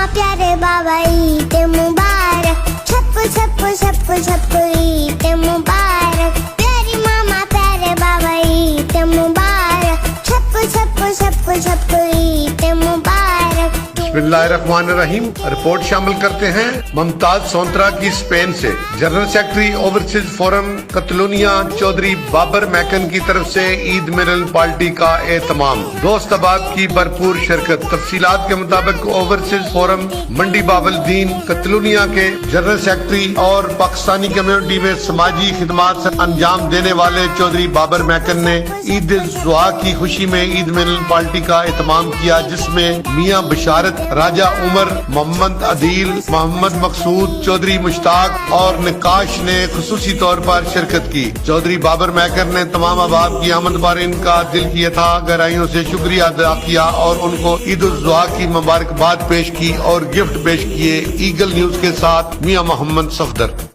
प्यारे बाबा ईद मुबारक, सबको सबको सबको सबको ईद मुबारक। प्यारी मामा प्यारे बाबा ईद मुबारक, सबको सबको सबको सबको ईद मुबारक। बिस्मिल्लाहिर्रहमानिर्रहीम। रिपोर्ट शामिल करते हैं मुमताज सोंत्रा की स्पेन से। General secretary overseas forum Catalonia Chaudhry Babar Makan की तरफ से ईद मिलन पार्टी का एहतमाम, दोस्त अहबाब की भरपूर शिरकत। तफसीलात के मुताबिक ओवरसीज फोरम मंडी बावलदीन कतलोनिया के जनरल सेक्रेटरी और पाकिस्तानी कम्युनिटी में समाजी खिदमात अंजाम देने वाले चौधरी बाबर मैकन ने ईद जुहा की खुशी में ईद मिलन पार्टी का एहतमाम किया, जिसमें मियाँ बशारत, राजा उमर, मोहम्मद अदील, मोहम्मद मकसूद, चौधरी मुश्ताक और निकाश ने खुसूसी तौर पर शिरकत की। चौधरी बाबर मैकर ने तमाम अहबाब की आमद पर इनका दिल की अथाह गहराइयों से शुक्रिया अदा किया और उनको ईद उल जुहा की मुबारकबाद पेश की और गिफ्ट पेश किए। ईगल न्यूज के साथ मियाँ मोहम्मद सफदर।